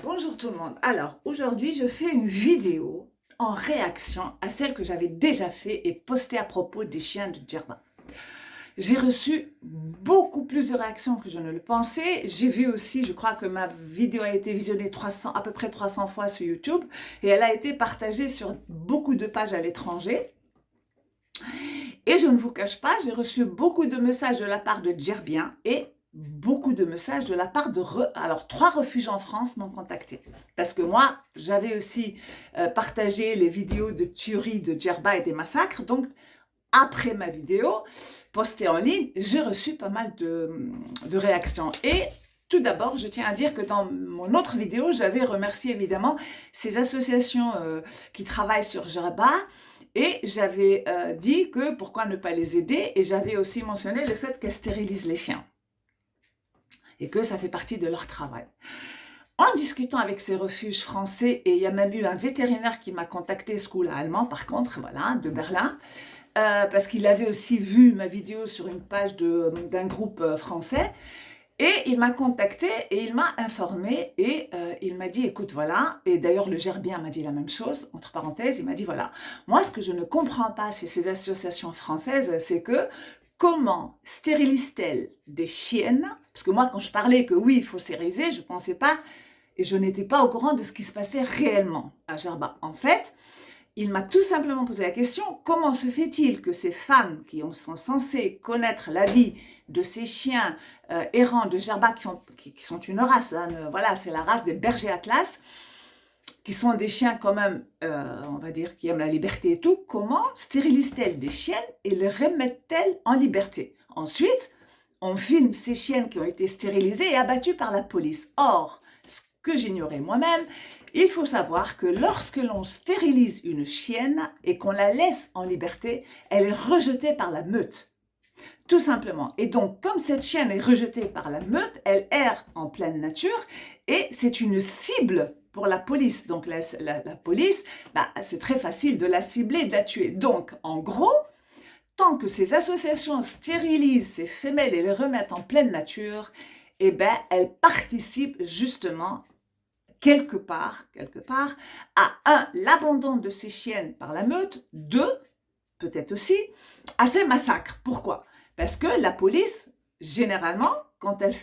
Bonjour tout le monde. Alors aujourd'hui je fais une vidéo en réaction à celle que j'avais déjà fait et postée à propos des chiens de Djerba. J'ai reçu beaucoup plus de réactions que je ne le pensais. J'ai vu aussi, je crois que ma vidéo a été visionnée à peu près 300 fois sur YouTube et elle a été partagée sur beaucoup de pages à l'étranger. Et je ne vous cache pas, j'ai reçu beaucoup de messages de la part de Djerbien et beaucoup de messages de la part de... Alors, 3 refuges en France m'ont contacté. Parce que moi, j'avais aussi partagé les vidéos de tueries de Djerba et des massacres. Donc, après ma vidéo postée en ligne, j'ai reçu pas mal de réactions. Et tout d'abord, je tiens à dire que dans mon autre vidéo, j'avais remercié évidemment ces associations qui travaillent sur Djerba. Et j'avais dit que pourquoi ne pas les aider, et j'avais aussi mentionné le fait qu'elles stérilisent les chiens et que ça fait partie de leur travail. En discutant avec ces refuges français, et il y a même eu un vétérinaire qui m'a contacté, School allemand par contre, voilà, de Berlin, parce qu'il avait aussi vu ma vidéo sur une page d'un groupe français. Et il m'a contacté et il m'a informé et il m'a dit, écoute, voilà, et d'ailleurs le Gerbien m'a dit la même chose, entre parenthèses, il m'a dit, voilà, moi ce que je ne comprends pas chez ces associations françaises, c'est que comment stérilisent-elles des chiennes? Parce que moi, quand je parlais que oui, il faut stériliser, je ne pensais pas, et je n'étais pas au courant de ce qui se passait réellement à Djerba. En fait, il m'a tout simplement posé la question, comment se fait-il que ces femmes qui sont censées connaître la vie de ces chiens errants de Djerba, qui sont une race, hein, voilà, c'est la race des bergers atlas, qui sont des chiens quand même, on va dire, qui aiment la liberté et tout, comment stérilisent-elles des chiennes et les remettent-elles en liberté? Ensuite, on filme ces chiennes qui ont été stérilisées et abattues par la police. Or, ce que j'ignorais moi-même, il faut savoir que lorsque l'on stérilise une chienne et qu'on la laisse en liberté, elle est rejetée par la meute. Tout simplement. Et donc, comme cette chienne est rejetée par la meute, elle erre en pleine nature et c'est une cible pour la police. Donc, la police, c'est très facile de la cibler, de la tuer. Donc, en gros, tant que ces associations stérilisent ces femelles et les remettent en pleine nature, eh ben, elles participent justement quelque part, à l'abandon de ces chiennes par la meute, 2, peut-être aussi, à ces massacres. Pourquoi? Parce que la police, généralement, quand elle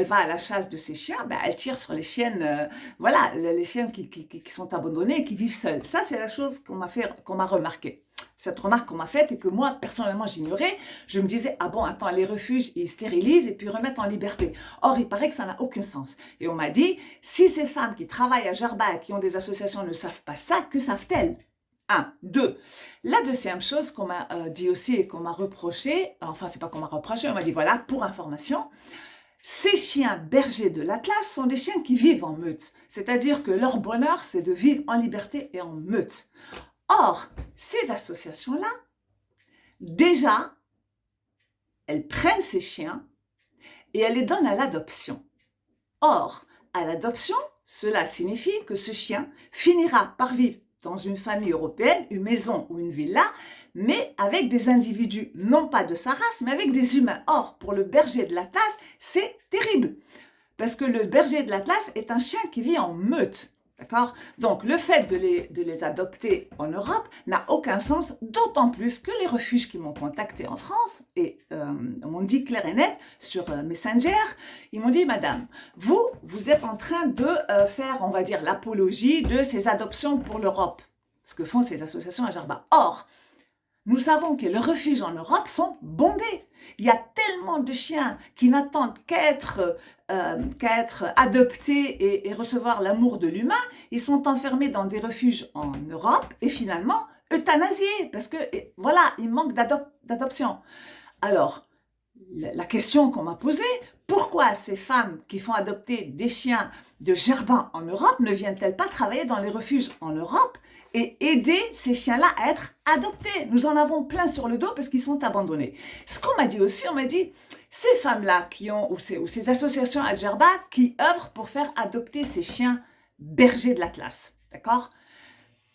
va à la chasse de ces chiens, elle tire sur les chiennes, voilà, les chiens qui sont abandonnés et qui vivent seuls. Ça, c'est la chose qu'on m'a remarqué. Cette remarque qu'on m'a faite et que moi, personnellement, j'ignorais. Je me disais, ah bon, attends, les refuges, ils stérilisent et puis remettent en liberté. Or, il paraît que ça n'a aucun sens. Et on m'a dit, si ces femmes qui travaillent à Djerba et qui ont des associations ne savent pas ça, que savent-elles? 1. 2. La deuxième chose qu'on m'a dit aussi et qu'on m'a reproché, enfin, c'est pas qu'on m'a reproché, on m'a dit, voilà, pour information, ces chiens bergers de l'Atlas sont des chiens qui vivent en meute. C'est-à-dire que leur bonheur, c'est de vivre en liberté et en meute. Or, ces associations-là, déjà, elles prennent ces chiens et elles les donnent à l'adoption. Or, à l'adoption, cela signifie que ce chien finira par vivre dans une famille européenne, une maison ou une villa, mais avec des individus, non pas de sa race, mais avec des humains. Or, pour le berger de l'Atlas, c'est terrible, parce que le berger de l'Atlas est un chien qui vit en meute. D'accord? Donc, le fait de les adopter en Europe n'a aucun sens, d'autant plus que les refuges qui m'ont contacté en France et m'ont dit clair et net sur Messenger, ils m'ont dit, madame, vous êtes en train de faire, on va dire, l'apologie de ces adoptions pour l'Europe, ce que font ces associations à Djerba. Or, nous savons que les refuges en Europe sont bondés. Il y a tellement de chiens qui n'attendent qu'à être adoptés et recevoir l'amour de l'humain. Ils sont enfermés dans des refuges en Europe et finalement euthanasiés parce que voilà, il manque d'adoption. Alors, la question qu'on m'a posée, pourquoi ces femmes qui font adopter des chiens de Djerba en Europe ne viennent-elles pas travailler dans les refuges en Europe et aider ces chiens-là à être adoptés? Nous en avons plein sur le dos parce qu'ils sont abandonnés. Ce qu'on m'a dit aussi, on m'a dit, ces femmes-là ou ces associations à Djerba qui œuvrent pour faire adopter ces chiens bergers de l'Atlas, d'accord?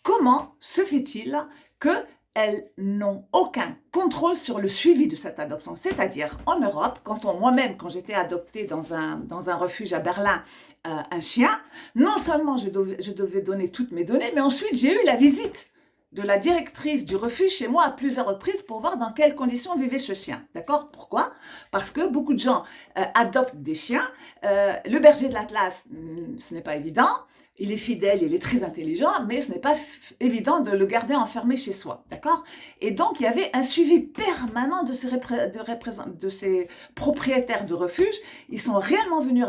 Comment se fait-il qu'elles n'ont aucun contrôle sur le suivi de cette adoption? C'est-à-dire, en Europe, moi-même, quand j'étais adoptée dans un refuge à Berlin un chien, non seulement je devais donner toutes mes données, mais ensuite j'ai eu la visite de la directrice du refuge chez moi à plusieurs reprises pour voir dans quelles conditions vivait ce chien. D'accord? Pourquoi? Parce que beaucoup de gens adoptent des chiens. Le berger de l'Atlas, ce n'est pas évident. Il est fidèle, il est très intelligent, mais ce n'est pas évident de le garder enfermé chez soi, d'accord? Et donc, il y avait un suivi permanent de ces propriétaires de refuge. Ils sont réellement venus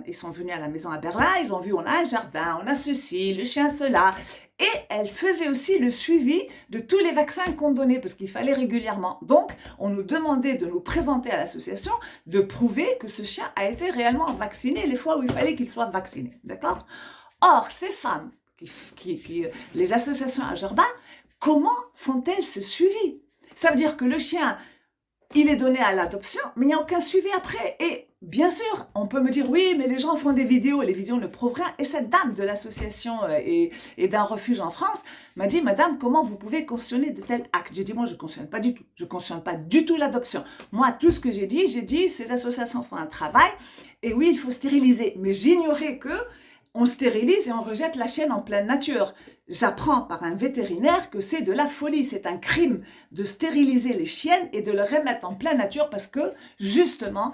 ils sont venus à la maison à Berlin, ils ont vu, on a un jardin, on a ceci, le chien cela. Et elle faisait aussi le suivi de tous les vaccins qu'on donnait, parce qu'il fallait régulièrement. Donc, on nous demandait de nous présenter à l'association, de prouver que ce chien a été réellement vacciné les fois où il fallait qu'il soit vacciné, d'accord? Or, ces femmes, les associations à Djerba, comment font-elles ce suivi? Ça veut dire que le chien, il est donné à l'adoption, mais il n'y a aucun suivi après. Et bien sûr, on peut me dire, oui, mais les gens font des vidéos, et les vidéos ne prouvent rien. Et cette dame de l'association et d'un refuge en France m'a dit, madame, comment vous pouvez cautionner de tels actes? J'ai dit, moi, je ne cautionne pas du tout. Je ne cautionne pas du tout l'adoption. Moi, tout ce que j'ai dit, ces associations font un travail, et oui, il faut stériliser. Mais j'ignorais que on stérilise et on rejette la chienne en pleine nature. J'apprends par un vétérinaire que c'est de la folie, c'est un crime de stériliser les chiennes et de les remettre en pleine nature parce que, justement,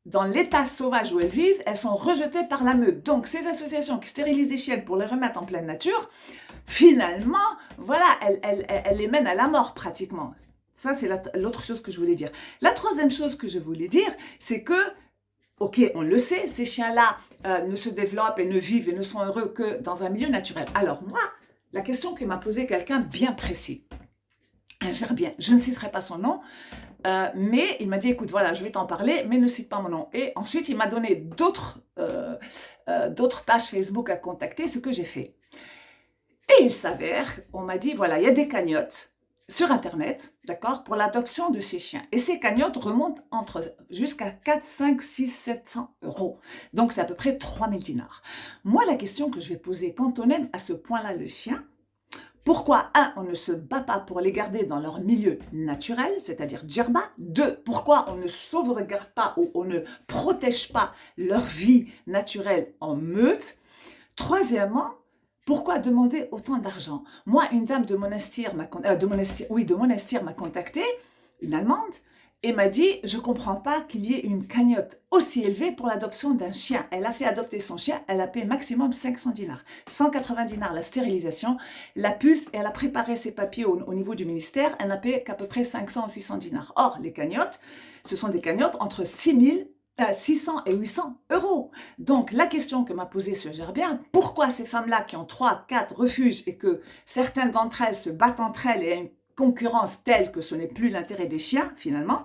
dans l'état sauvage où elles vivent, elles sont rejetées par la meute. Donc, ces associations qui stérilisent les chiennes pour les remettre en pleine nature, finalement, voilà, elles les mènent à la mort pratiquement. Ça, c'est l'autre chose que je voulais dire. La troisième chose que je voulais dire, c'est que, ok, on le sait, ces chiens-là ne se développent et ne vivent et ne sont heureux que dans un milieu naturel. Alors moi, la question que m'a posée quelqu'un bien précis, un gerbien, je ne citerai pas son nom, mais il m'a dit, écoute, voilà, je vais t'en parler, mais ne cite pas mon nom. Et ensuite, il m'a donné d'autres pages Facebook à contacter, ce que j'ai fait. Et il s'avère, on m'a dit, voilà, il y a des cagnottes sur Internet, d'accord, pour l'adoption de ces chiens. Et ces cagnottes remontent jusqu'à 4, 5, 6, 700 euros. Donc, c'est à peu près 3000 dinars. Moi, la question que je vais poser, quand on aime à ce point-là le chien, pourquoi, on ne se bat pas pour les garder dans leur milieu naturel, c'est-à-dire Djerba? 2, pourquoi on ne sauvegarde pas ou on ne protège pas leur vie naturelle en meute? Troisièmement, pourquoi demander autant d'argent? Moi, une dame de Monastir m'a contacté, une Allemande, et m'a dit, je ne comprends pas qu'il y ait une cagnotte aussi élevée pour l'adoption d'un chien. Elle a fait adopter son chien, elle a payé maximum 500 dinars. 180 dinars la stérilisation, la puce, et elle a préparé ses papiers au niveau du ministère, elle n'a payé qu'à peu près 500 ou 600 dinars. Or, les cagnottes, ce sont des cagnottes entre 600 et 800 euros. Donc, la question que m'a posée ce gerbien, pourquoi ces femmes-là qui ont 3, 4 refuges et que certaines d'entre elles se battent entre elles et une concurrence telle que ce n'est plus l'intérêt des chiens, finalement,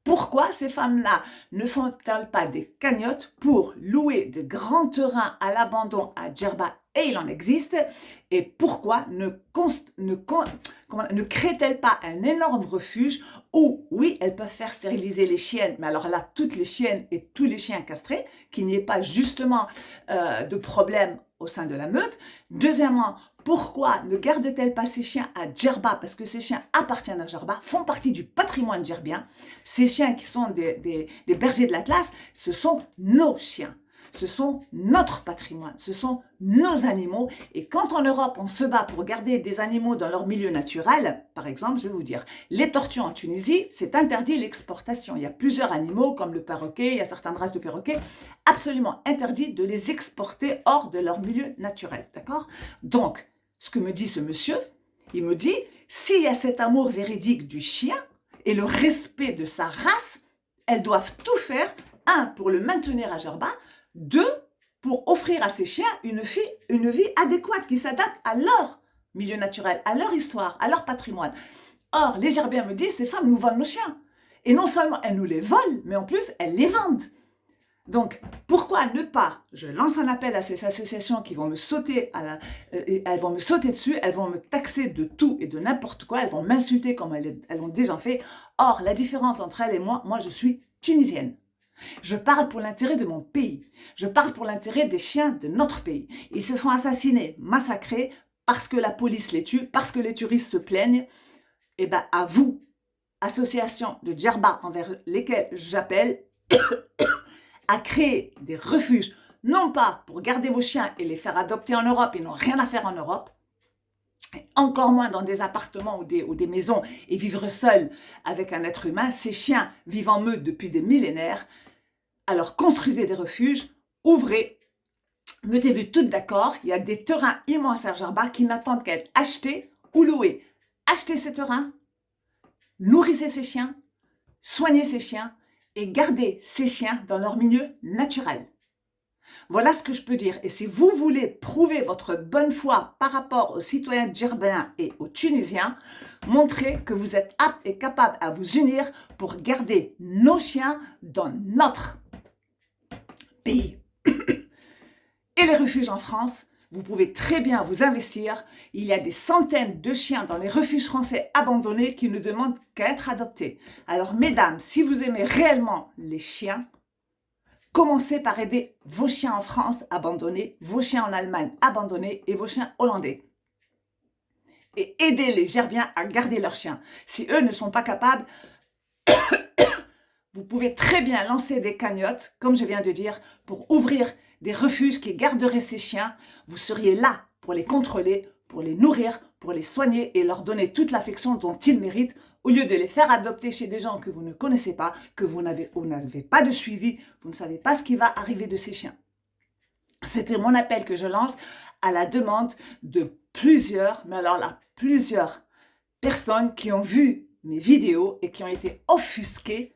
pourquoi ces femmes-là ne font-elles pas des cagnottes pour louer de grands terrains à l'abandon à Djerba, et il en existe, et pourquoi ne créent-elles pas un énorme refuge où, oui, elles peuvent faire stériliser les chiennes, mais alors là, toutes les chiennes et tous les chiens castrés, qu'il n'y ait pas justement de problème au sein de la meute. Deuxièmement, pourquoi ne gardent-elles pas ces chiens à Djerba? Parce que ces chiens appartiennent à Djerba, font partie du patrimoine djerbien. Ces chiens qui sont des bergers de l'Atlas, ce sont nos chiens. Ce sont notre patrimoine, ce sont nos animaux. Et quand en Europe, on se bat pour garder des animaux dans leur milieu naturel, par exemple, je vais vous dire, les tortues en Tunisie, c'est interdit l'exportation. Il y a plusieurs animaux comme le perroquet, il y a certaines races de perroquets, absolument interdit de les exporter hors de leur milieu naturel. D'accord? Donc, ce que me dit ce monsieur, il me dit, s'il y a cet amour véridique du chien et le respect de sa race, elles doivent tout faire, 1, pour le maintenir à Djerba, 2, pour offrir à ces chiens une vie adéquate qui s'adapte à leur milieu naturel, à leur histoire, à leur patrimoine. Or, les Gerbiens me disent, ces femmes nous volent nos chiens. Et non seulement elles nous les volent, mais en plus, elles les vendent. Donc, pourquoi ne pas, je lance un appel à ces associations qui vont me sauter elles vont me sauter dessus, elles vont me taxer de tout et de n'importe quoi, elles vont m'insulter comme elles l'ont déjà fait. Or, la différence entre elles et moi, je suis tunisienne. Je parle pour l'intérêt de mon pays. Je parle pour l'intérêt des chiens de notre pays. Ils se font assassiner, massacrer, parce que la police les tue, parce que les touristes se plaignent. Eh bien, à vous, associations de Djerba envers lesquelles j'appelle, à créer des refuges, non pas pour garder vos chiens et les faire adopter en Europe, ils n'ont rien à faire en Europe, et encore moins dans des appartements ou des maisons et vivre seul avec un être humain. Ces chiens vivent en meute depuis des millénaires. Alors construisez des refuges, ouvrez, mettez-vous toutes d'accord. Il y a des terrains immenses à Djerba qui n'attendent qu'à être achetés ou loués. Achetez ces terrains, nourrissez ces chiens, soignez ces chiens et gardez ces chiens dans leur milieu naturel. Voilà ce que je peux dire. Et si vous voulez prouver votre bonne foi par rapport aux citoyens djerbéens et aux Tunisiens, montrez que vous êtes aptes et capables à vous unir pour garder nos chiens dans notre pays. Et les refuges en France, vous pouvez très bien vous investir. Il y a des centaines de chiens dans les refuges français abandonnés qui ne demandent qu'à être adoptés. Alors mesdames, si vous aimez réellement les chiens, commencez par aider vos chiens en France abandonnés, vos chiens en Allemagne abandonnés et vos chiens hollandais. Et aidez les Djerbiens à garder leurs chiens. Si eux ne sont pas capables, vous pouvez très bien lancer des cagnottes, comme je viens de dire, pour ouvrir des refuges qui garderaient ces chiens. Vous seriez là pour les contrôler, pour les nourrir, pour les soigner et leur donner toute l'affection dont ils méritent, au lieu de les faire adopter chez des gens que vous ne connaissez pas, que vous n'avez pas de suivi, vous ne savez pas ce qui va arriver de ces chiens. C'était mon appel que je lance à la demande de plusieurs, mais alors là, plusieurs personnes qui ont vu mes vidéos et qui ont été offusquées,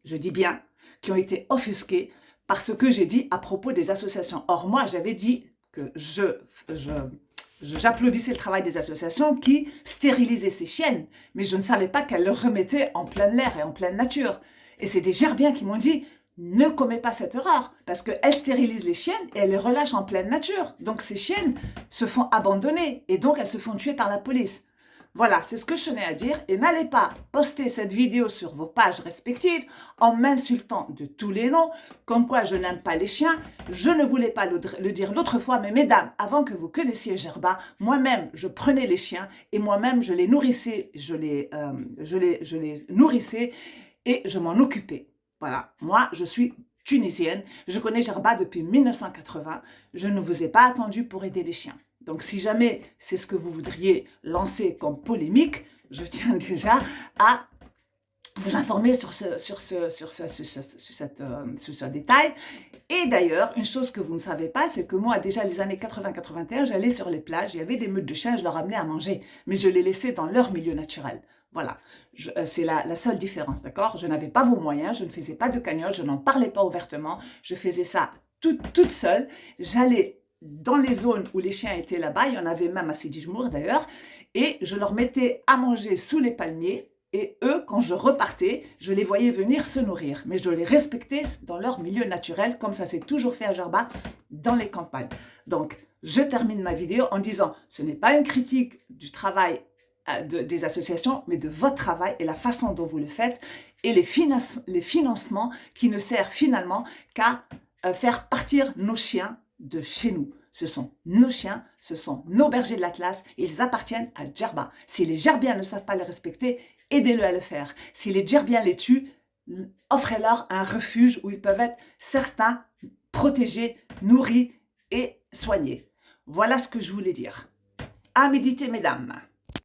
je dis bien, qui ont été offusquées par ce que j'ai dit à propos des associations. Or, moi, j'avais dit que j'applaudissais le travail des associations qui stérilisaient ces chiennes, mais je ne savais pas qu'elles le remettaient en plein air et en pleine nature. Et c'est des Djerbiens qui m'ont dit « Ne commets pas cette erreur » parce qu'elles stérilisent les chiennes et elles les relâchent en pleine nature. Donc ces chiennes se font abandonner et donc elles se font tuer par la police. Voilà, c'est ce que je tenais à dire. Et n'allez pas poster cette vidéo sur vos pages respectives en m'insultant de tous les noms, comme quoi je n'aime pas les chiens. Je ne voulais pas le dire l'autre fois, mais mesdames, avant que vous connaissiez Djerba, moi-même, je prenais les chiens et moi-même, je les nourrissais, je les nourrissais et je m'en occupais. Voilà, moi, je suis tunisienne. Je connais Djerba depuis 1980. Je ne vous ai pas attendu pour aider les chiens. Donc, si jamais c'est ce que vous voudriez lancer comme polémique, je tiens déjà à vous informer sur ce détail. Et d'ailleurs, une chose que vous ne savez pas, c'est que moi, déjà les années 80-81, j'allais sur les plages, il y avait des meutes de chiens, je leur amenais à manger, mais je les laissais dans leur milieu naturel. Voilà, c'est la seule différence, d'accord? Je n'avais pas vos moyens, je ne faisais pas de cagnotte, je n'en parlais pas ouvertement, je faisais ça toute seule. J'allais dans les zones où les chiens étaient là-bas, il y en avait même à Sidi Jmour d'ailleurs, et je leur mettais à manger sous les palmiers, et eux, quand je repartais, je les voyais venir se nourrir, mais je les respectais dans leur milieu naturel, comme ça s'est toujours fait à Djerba, dans les campagnes. Donc, je termine ma vidéo en disant, ce n'est pas une critique du travail des associations, mais de votre travail et la façon dont vous le faites, et les financements qui ne servent finalement qu'à faire partir nos chiens de chez nous. Ce sont nos chiens, ce sont nos bergers de l'Atlas, ils appartiennent à Djerba. Si les Djerbiens ne savent pas les respecter, aidez-le à le faire. Si les Djerbiens les tuent, offrez-leur un refuge où ils peuvent être certains, protégés, nourris et soignés. Voilà ce que je voulais dire. À méditer, mesdames.